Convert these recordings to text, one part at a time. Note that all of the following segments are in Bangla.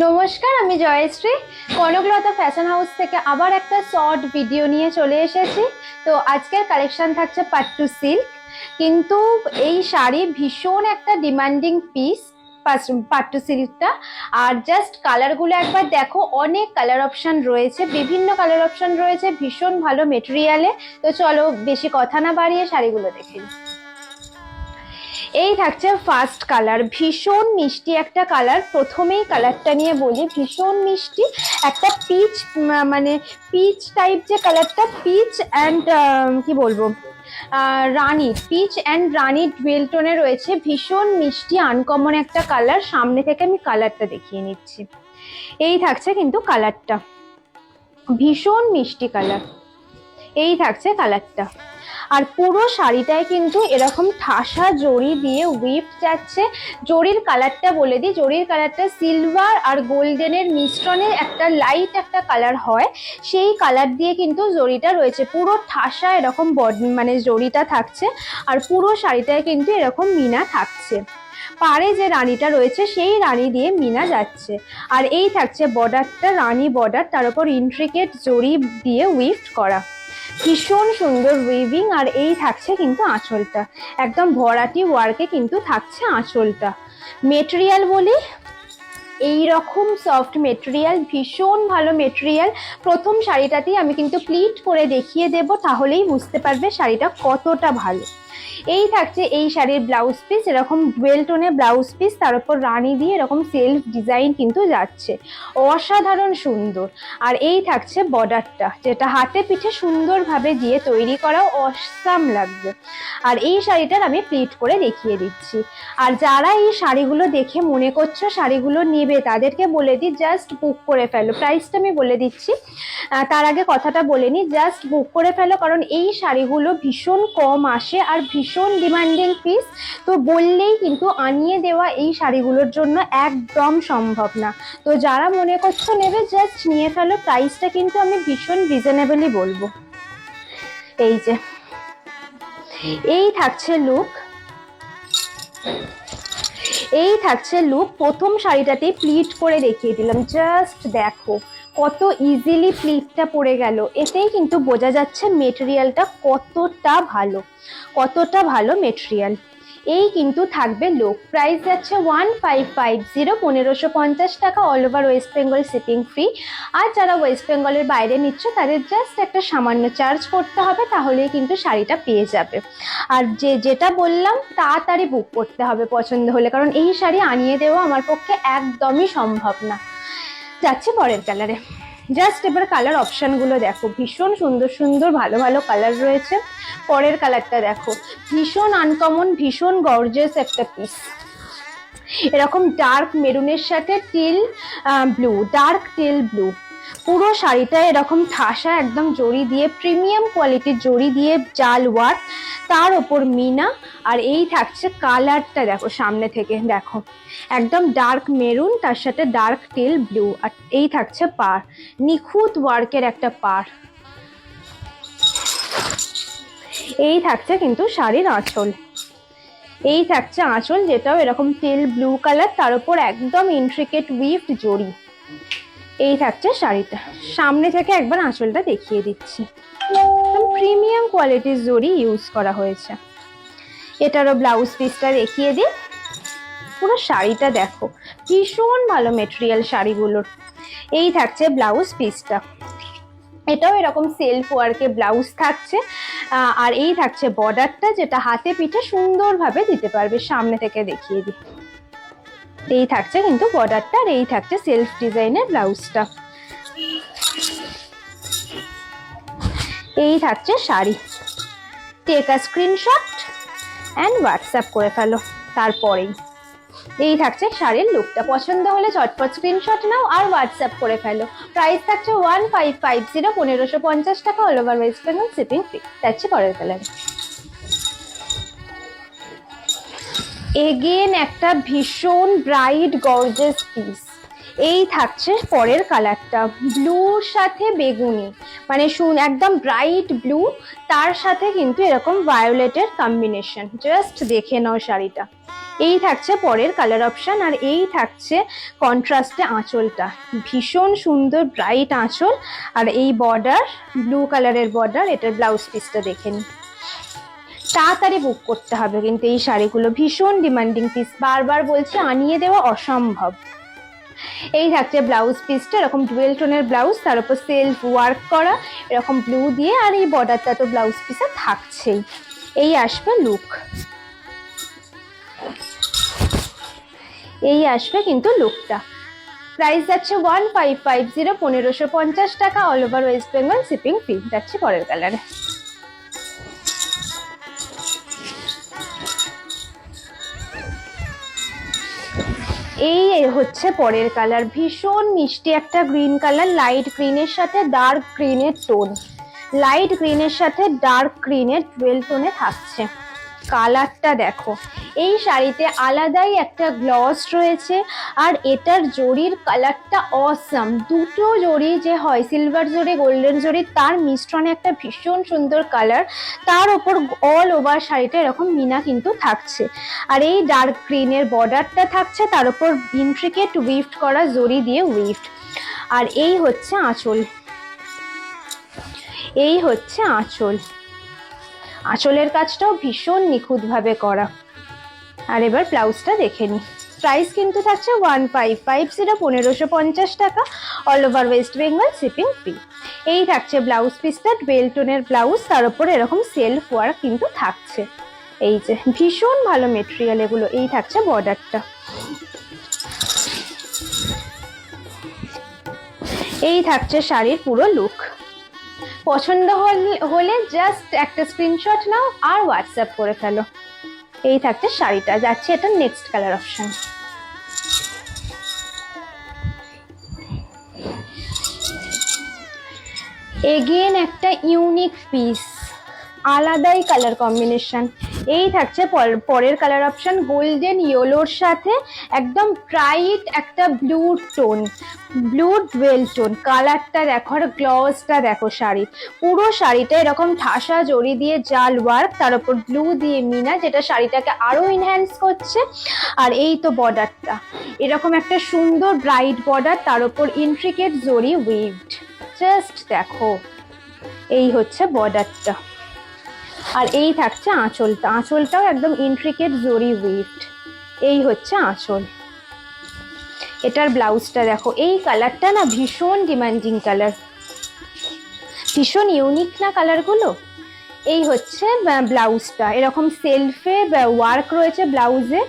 নমস্কার, আমি জয়শ্রী কনকলতা ফ্যাশন হাউস থেকে আবার একটা শর্ট ভিডিও নিয়ে চলে এসেছি। তো আজকের কালেকশন থাকছে পাট্টু সিল্ক, কিন্তু এই শাড়ি ভীষণ একটা ডিমান্ডিং পিস পাট্টু সিল্কটা। আর জাস্ট কালারগুলো একবার দেখো, অনেক কালার অপশন রয়েছে, বিভিন্ন কালার অপশন রয়েছে, ভীষণ ভালো মেটেরিয়ালে। তো চলো বেশি কথা না বাড়িয়ে শাড়িগুলো দেখে নিই। এই থাকছে ফার্স্ট কালার, ভীষণ মিষ্টি একটা কালার। প্রথমেই কালারটা নিয়ে বলি, ভীষণ মিষ্টি একটা পিচ, মানে পিচ টাইপ যে কালারটা, পিচ অ্যান্ড কি বলবো, রানি, পিচ অ্যান্ড রানি ডুয়েল টোনে রয়েছে। ভীষণ মিষ্টি আনকমন একটা কালার। সামনে থেকে আমি কালারটা দেখিয়ে নিচ্ছি। এই থাকছে কিন্তু কালারটা, ভীষণ মিষ্টি কালার। এই থাকছে কালারটা। আর পুরো শাড়িটায় কিন্তু এরকম ঠাসা জড়ি দিয়ে উইভ যাচ্ছে। জড়ির কালারটা বলে দিই, জড়ির কালারটা সিলভার আর গোল্ডেনের মিশ্রণের একটা লাইট একটা কালার হয়, সেই কালার দিয়ে কিন্তু জড়িটা রয়েছে। পুরো ঠাসা এরকম মানে জড়িটা থাকছে। আর পুরো শাড়িটায় কিন্তু এরকম মিনা থাকছে। পাড়ে যে রানীটা রয়েছে সেই রানী দিয়ে মিনা যাচ্ছে। আর এই থাকছে বর্ডারটা, রানী বর্ডার, তার উপর ইন্ট্রিকেট জড়ি দিয়ে উইভড করা, ভীষণ সুন্দর উইভিং। আর এই থাকছে কিন্তু আঁচলটা, একদম ভরাটি ওয়ার্কে কিন্তু থাকছে আঁচলটা। মেটেরিয়াল বলি, এই রকম সফট মেটেরিয়াল, ভীষণ ভালো মেটেরিয়াল। প্রথম শাড়িটাতেই আমি কিন্তু প্লিট করে দেখিয়ে দেব, তাহলেই বুঝতে পারবে শাড়িটা কতটা ভালো। এই থাকছে এই শাড়ির ব্লাউজ পিস, এরকম ডুয়েল টোনে ব্লাউজ পিস, তার উপর রানী দিয়ে এরকম সেলফ ডিজাইন কিন্তু যাচ্ছে, অসাধারণ সুন্দর। আর এই থাকছে বর্ডারটা, যেটা হাতে পিঠে সুন্দরভাবে দিয়ে তৈরি করা, অসাম লাগবে। আর এই শাড়িটার আমি প্লিট করে দেখিয়ে দিচ্ছি। আর যারা এই শাড়িগুলো দেখে মনে করছো শাড়িগুলো নেবে, তাদেরকে বলে দিই জাস্ট বুক করে ফেলো। প্রাইসটা আমি বলে দিচ্ছি, তার আগে কথাটা বলে নিই, জাস্ট বুক করে ফেলো, কারণ এই শাড়িগুলো ভীষণ কম আসে আর ভীষণ ডিমান্ডিং পিস। তো বললেই কিন্তু আনিয়ে দেওয়া এই শাড়িগুলোর জন্য একদম সম্ভব না। তো যারা মনে করছো নেবে, জাস্ট নিয়ে ফেলো। প্রাইসটা কিন্তু আমি ভীষণ রিজনেবলই বলবো। এই যে এই থাকছে লুক, এই থাকছে লুক। প্রথম শাড়িটাতেই প্লিট করে দেখিয়ে দিলাম, জাস্ট দেখো কত ইজিলি প্লিটটা পড়ে গেল। এতেই কিন্তু বোঝা যাচ্ছে মেটেরিয়ালটা কতটা ভালো, কতটা ভালো মেটেরিয়াল। এই কিন্তু থাকবে লুক। প্রাইস যাচ্ছে 1550, 1550 টাকা, all over West Bengal shipping free. আর যারা ওয়েস্ট বেঙ্গলের বাইরে নিচ্ছ, তাদের জাস্ট একটা সামান্য চার্জ করতে হবে, তাহলেই কিন্তু শাড়িটা পেয়ে যাবে। আর যেটা বললাম, তাড়াতাড়ি বুক করতে হবে পছন্দ হলে, কারণ এই শাড়ি আনিয়ে দেওয়া আমার পক্ষে একদমই সম্ভব না। যাচ্ছে পরের কালারে। জাস্ট এবার কালার অপশনগুলো দেখো, ভীষণ সুন্দর সুন্দর ভালো ভালো কালার রয়েছে। পরের কালারটা দেখো, ভীষণ আনকমন, ভীষণ গর্জিয়াস একটা পিস। এরকম ডার্ক মেরুনের সাথে teal blue, dark teal blue. পুরো শাড়িটা এরকম ঠাসা একদম জড়ি দিয়ে, প্রিমিয়াম কোয়ালিটির জড়ি দিয়ে জাল ওয়ার্ক, তার ওপর মিনা। আর এই থাকছে কালারটা দেখো, সামনে থেকে দেখো, একদম ডার্ক মেরুন, তার সাথে ডার্ক টিল ব্লু। আর এই থাকছে পাড়, নিখুঁত ওয়ার্কের একটা পাড়। এই থাকছে কিন্তু শাড়ির আঁচল, এই থাকছে আঁচল, যেটাও এরকম টিল ব্লু কালার, তার উপর একদম ইন্ট্রিকেট উইভড জড়ি। এই থাকছে শাড়িটা। সামনে থেকে একবার আঁচলটা দেখিয়ে দিচ্ছি, প্রিমিয়াম কোয়ালিটির জড়ি ইউজ করা হয়েছে। এটারও ব্লাউজ পিসটা দেখিয়ে দিই। পুরো শাড়িটা দেখো, ভীষণ ভালো মেটেরিয়াল শাড়িগুলোর। এই থাকছে ব্লাউজ পিসটা, এটাও এরকম সেলফ ওয়ার্কে ব্লাউজ থাকছে। আর এই থাকছে বর্ডারটা, যেটা হাতে পিঠে সুন্দরভাবে দিতে পারবে। সামনে থেকে দেখিয়ে দিই, এই থাকছে কিন্তু বর্ডারটা। আর এই থাকছে সেলফ ডিজাইনের ব্লাউজটা। এই থাকছে sari. Take a screenshot and WhatsApp করে ফেলো তারপরেই। এই থাকছে শাড়ির লুকটা, পছন্দ হলে চটপট স্ক্রিনশট নাও আর হোয়াটসঅ্যাপ করে ফেলো। প্রাইস থাকছে 1550, 1550 টাকা, all over West Bengal shipping free. যাচ্ছে পরের কালারে। এগেন একটা ভীষণ ব্রাইট গর্জিয়াস পিস। এই থাকছে পরের কালারটা, ব্লুর সাথে বেগুনি, মানে একদম ব্রাইট ব্লু, তার সাথে কিন্তু এরকম ভায়োলেটের কম্বিনেশন। জাস্ট দেখে নাও শাড়িটা। এই থাকছে পরের কালার অপশন। আর এই থাকছে কন্ট্রাস্টে আঁচলটা, ভীষণ সুন্দর ব্রাইট আঁচল, আর এই বর্ডার ব্লু কালারের বর্ডার। এটার ব্লাউজ পিসটা দেখে নি। তাড়াতাড়ি বুক করতে হবে কিন্তু এই শাড়িগুলো, ভীষণ ডিমান্ডিং পিস, বারবার বলছি আনিয়ে দেওয়া অসম্ভব। এই থাকছে ব্লাউজ পিসটা, এরকম ডুয়েল টোনের ব্লাউজ, তার উপর সেলফ ওয়ার্ক করা এরকম ব্লু দিয়ে, আর এই বর্ডারটা তো ব্লাউজ পিসে থাকছেই। এই আসবে লুক, এই আসবে কিন্তু লুকটা। প্রাইস যাচ্ছে 1550, 1550 টাকা, all over West Bengal, shipping free. যাচ্ছে পরের কালারে। এই হচ্ছে পরের কালার, ভীষণ মিষ্টি একটা গ্রিন কালার, লাইট গ্রিনের সাথে ডার্ক গ্রিনের টোন, লাইট গ্রিনের সাথে ডার্ক গ্রিনের ডুয়েল টোনে থাকছে। কালারটা দেখো, এই শাড়িতে আলাদাই একটা গ্লস রয়েছে, আর এটার জরির কালারটা অসাম। দুটো জরি যে হয়, সিলভার জরি গোল্ডেন জরি, তার মিশ্রণে একটা ভীষণ সুন্দর কালার। তার ওপর অল ওভার শাড়িটা এরকম মিনা কিন্তু থাকছে, আর এই ডার্ক গ্রিনের বর্ডারটা থাকছে, তার উপর ইন্ট্রিকেট উইফট করা জরি দিয়ে উইফট। আর এই হচ্ছে আঁচল, এই হচ্ছে আঁচল, আঁচলের কাজটাও ভীষণ নিখুঁতভাবে করা। আর এবার ব্লাউজটা দেখে নি। প্রাইস কিন্তু থাকছে 1550, 1550 টাকা, all over West Bengal, shipping free. এই থাকছে ব্লাউজ পিসটা, ডুয়েল টোনের ব্লাউজ, তার উপর এরকম সেলফ ওয়ার্ক কিন্তু থাকছে। এই যে ভীষণ ভালো মেটেরিয়াল এগুলো। এই থাকছে বর্ডারটা। এই থাকছে শাড়ির পুরো লুক। পছন্দ হলে জাস্ট একটা স্ক্রিনশট নাও আর হোয়াটসঅ্যাপ করে ফেলো। এই থাকছে শাড়িটা। যাচ্ছে এটা নেক্সট কালার অপশন। এগেন একটা ইউনিক পিস, আলাদাই কালার কম্বিনেশন। এই থাকছে পরের কালার অপশন, গোল্ডেন ইয়েলোর সাথে একদম ব্রাইট একটা blue tone, blue dual tone. কালারটা দেখো, আর গ্লসটা দেখো শাড়ি, পুরো শাড়িটা এরকম ঠাসা জড়ি দিয়ে জাল ওয়ার্ক, তার উপর ব্লু দিয়ে মিনা, যেটা শাড়িটাকে আরো এনহ্যান্স করছে। আর এই তো বর্ডারটা, এরকম একটা সুন্দর ব্রাইট বর্ডার, তার উপর ইন্ট্রিকেট জড়ি উইভড। জাস্ট দেখো, এই হচ্ছে বর্ডারটা। আর এই থাকছে আঁচলটা, আঁচলটাও একদম ইন্ট্রিকেট জরি উইভড। এই হচ্ছে আঁচল। এটার ব্লাউজটা দেখো, এই কালারটা না ভীষণ ডিমান্ডিং কালার, ভীষণ ইউনিক না কালারগুলো। এই হচ্ছে ব্লাউজটা, এরকম সেলফে ওয়ার্ক রয়েছে ব্লাউজে,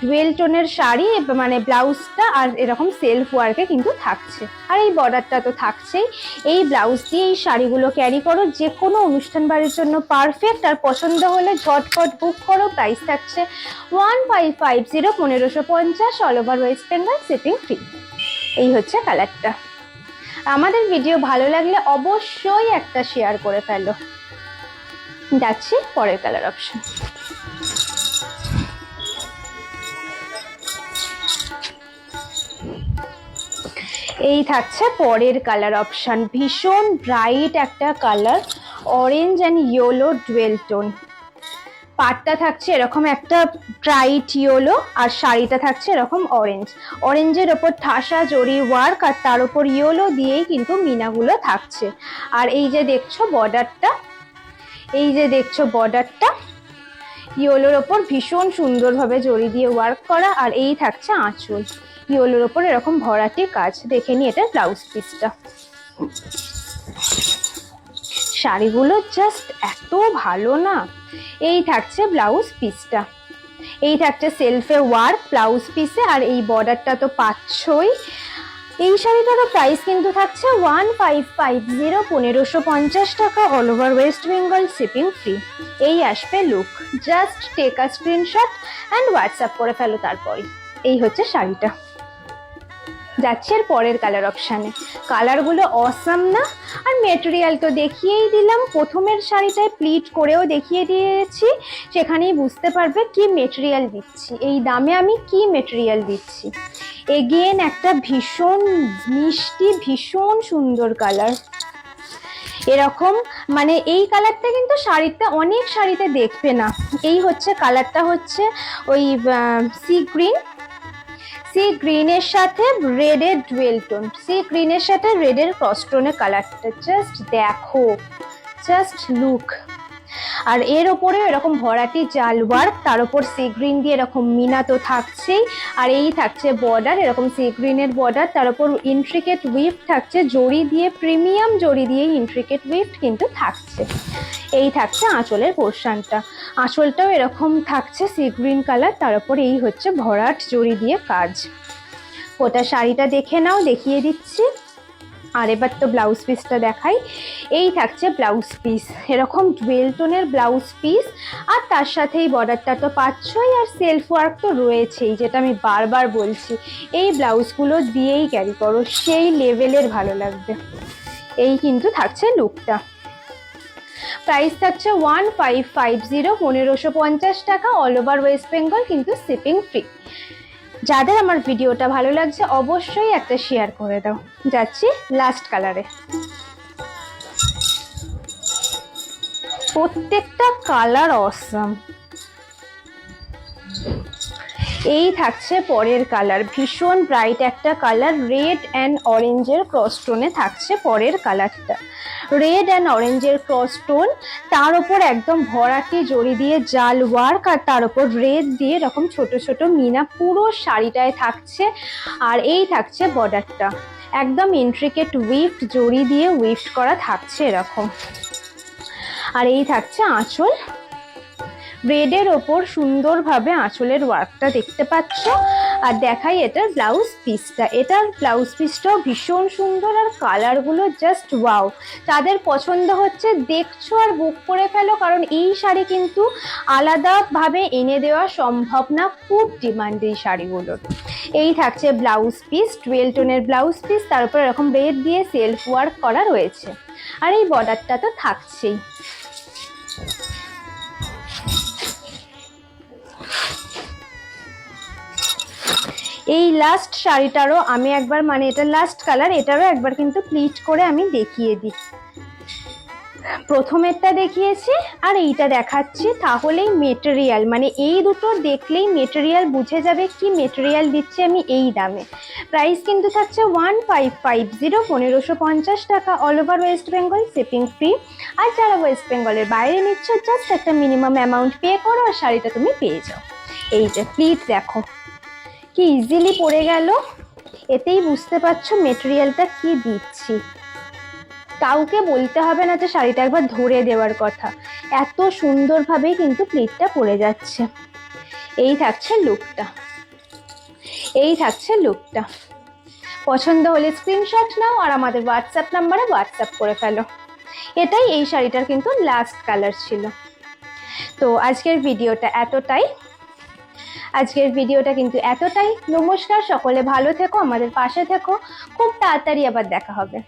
ডুয়েল টোনের শাড়ি, মানে ব্লাউজটা আর এরকম সেলফ ওয়ার্কে কিন্তু থাকছে। আর এই বর্ডারটা তো থাকছেই। এই ব্লাউজ দিয়ে এই শাড়িগুলো ক্যারি করো, যে কোনো অনুষ্ঠান বাড়ির জন্য পারফেক্ট। আর পছন্দ হলে ঝটপট বুক করো। প্রাইস থাকছে 1550, 1550, all over West Bengal, shipping free. এই হচ্ছে কালারটা। আমাদের ভিডিও ভালো লাগলে অবশ্যই একটা শেয়ার করে ফেলো। যাচ্ছি পরের কালার অপশন। এই থাকছে পরের কালার অপশন, ভীষণ ব্রাইট একটা colour, orange and yellow dual tone. পাটটা থাকছে এরকম একটা ব্রাইট ইয়েলো, আর শাড়িটা থাকছে এরকম অরেঞ্জ, অরেঞ্জের ওপর ঠাসা জরি ওয়ার্ক, আর তার উপর ইয়েলো দিয়েই কিন্তু মিনাগুলো থাকছে। আর এই যে দেখছো বর্ডারটা, এই যে দেখছো বর্ডারটা ইয়েলোর ওপর ভীষণ সুন্দরভাবে জড়ি দিয়ে ওয়ার্ক করা। আর এই থাকছে আঁচল, ইয়েলোর ওপর এরকম ভরাটি কাজ। দেখে নি এটা ব্লাউজ পিসটা। শাড়িগুলো জাস্ট এত ভালো না। এই থাকছে ব্লাউজ পিসটা, এই থাকছে সেলফে ওয়ার্ক ব্লাউজ পিসে, আর এই বর্ডারটা তো পাচ্ছই। এই শাড়িটারও প্রাইস কিন্তু থাকছে 1550, 1550 টাকা, all over West Bengal, shipping free. এই আসবে look. Just take a screenshot and WhatsApp করে ফেলো তারপরে। এই হচ্ছে শাড়িটা। যাচ্ছে এর পরের কালার অপশানে। কালারগুলো অসাম না? আর মেটেরিয়াল তো দেখিয়েই দিলাম, প্রথমের শাড়িটায় প্লিট করেও দেখিয়ে দিয়েছি, সেখানেই বুঝতে পারবে কি মেটেরিয়াল দিচ্ছি, এই দামে আমি কি মেটেরিয়াল দিচ্ছি। এগেন একটা ভীষণ মিষ্টি ভীষণ সুন্দর কালার। এরকম মানে এই কালারটা কিন্তু শাড়িতে অনেক শাড়িতে দেখবে না। এই হচ্ছে কালারটা হচ্ছে ওই সি গ্রিন, সি গ্রিনের সাথে রেডের ডুয়েল টোন, সি গ্রিনের সাথে রেডের ক্রস টোনের কালারটা জাস্ট দেখো, জাস্ট লুক। আর এর ওপরে এরকম ভরাটি জাল ওয়ার্ক, তার উপর সি গ্রিন দিয়ে এরকম মিনা তো থাকছেই, আর এই থাকছে বর্ডার, এরকম সি গ্রিনের বর্ডার, তার উপর ইন্ট্রিকেট উইফট থাকছে জড়ি দিয়ে, প্রিমিয়াম জড়ি দিয়ে ইন্ট্রিকেট উইফট কিন্তু থাকছে। এই থাকছে আঁচলের পোর্শনটা, আঁচলটাও এরকম থাকছে সি গ্রিন কালার, তার উপর এই হচ্ছে ভরাট জড়ি দিয়ে কাজ। ওটা শাড়িটা দেখে নাও, দেখিয়ে দিচ্ছি। আর এবার তো ব্লাউজ পিসটা দেখাই। এই থাকছে ব্লাউজ পিস, এরকম ডুয়েল টোনের ব্লাউজ পিস, আর তার সাথে এই বর্ডারটা তো পাচ্ছই, আর সেলফ ওয়ার্ক তো রয়েছেই, যেটা আমি বারবার বলছি এই ব্লাউজগুলো দিয়েই ক্যারি করো, সেই লেভেলের ভালো লাগবে। এই কিন্তু থাকছে লুকটা। প্রাইস থাকছে 1550, 1550 টাকা, অল ওভার ওয়েস্ট বেঙ্গল, কিন্তু শিপিং ফ্রি। যাদের আমার ভিডিওটা ভালো লাগছে অবশ্যই একটা শেয়ার করে দাও। যাচ্ছি লাস্ট কালারে। প্রত্যেকটা কালার অসাম। এই থাকছে পরের কালার, ভীষণ ব্রাইট একটা কালার, রেড অ্যান্ড অরেঞ্জের ক্রস টোনে থাকছে পরের কালারটা। রেড অ্যান্ড অরেঞ্জের ক্রস টোন, তার উপর একদম ভরাটি জড়ি দিয়ে জাল ওয়ার্ক, আর তার উপর রেড দিয়ে এরকম ছোট ছোট মিনা পুরো শাড়িটায় থাকছে। আর এই থাকছে বর্ডারটা, একদম ইন্ট্রিকেট উইফট জড়ি দিয়ে উইফট করা থাকছে এরকম। আর এই থাকছে আঁচল, রেডের ওপর সুন্দরভাবে আঁচলের ওয়ার্কটা দেখতে পাচ্ছ। আর দেখাই এটার ব্লাউজ পিসটা, এটার ব্লাউজ পিসটাও ভীষণ সুন্দর, আর কালারগুলো জাস্ট ওয়াও। তাদের পছন্দ হচ্ছে দেখছো আর বুক করে ফেলো, কারণ এই শাড়ি কিন্তু আলাদাভাবে এনে দেওয়া সম্ভব না, খুব ডিমান্ড এই শাড়িগুলোর। এই থাকছে ব্লাউজ পিস, ডুয়েল টোনের ব্লাউজ পিস, তার উপর এরকম রেড দিয়ে সেলফ ওয়ার্ক করা রয়েছে, আর এই বর্ডারটা তো থাকছেই। এই লাস্ট শাড়িটারও আমি একবার, মানে এটা লাস্ট কালার, এটারও একবার কিন্তু প্লিট করে আমি দেখিয়ে দিই। প্রথমেরটা দেখিয়েছি আর এইটা দেখাচ্ছি, তাহলেই মেটেরিয়াল, মানে এই দুটো দেখলেই মেটেরিয়াল বুঝে যাবে কি মেটেরিয়াল দিচ্ছি আমি এই দামে। প্রাইস কিন্তু থাকছে 1550, 1550 টাকা, all over West Bengal, shipping free. আর যারা ওয়েস্ট বেঙ্গলের বাইরে নিচ্ছ জাস্ট একটা মিনিমাম অ্যামাউন্ট পে করো আর শাড়িটা তুমি পেয়ে যাও। এই যে প্লিট দেখো কি ইজিলি পড়ে গেল, এতেই বুঝতে পারছো মেটেরিয়ালটা কি দিচ্ছি। কাউকে বলতে হবে না যে শাড়িটা একবার ধরে দেওয়ার কথা, এত সুন্দরভাবেই কিন্তু প্লিটটা পড়ে যাচ্ছে। এই থাকছে লুকটা, এই থাকছে লুকটা। পছন্দ হলে স্ক্রিনশট নাও আর আমাদের হোয়াটসঅ্যাপ নাম্বারে হোয়াটসঅ্যাপ করে ফেলো। এটাই এই শাড়িটার কিন্তু লাস্ট কালার ছিল। তো আজকের ভিডিওটা এতটাই, আজকের ভিডিওটা কিন্তু এতটাই। নমস্কার, সকলে ভালো থেকো, আমাদের পাশে থেকো, খুব তাড়াতাড়ি আবার দেখা হবে।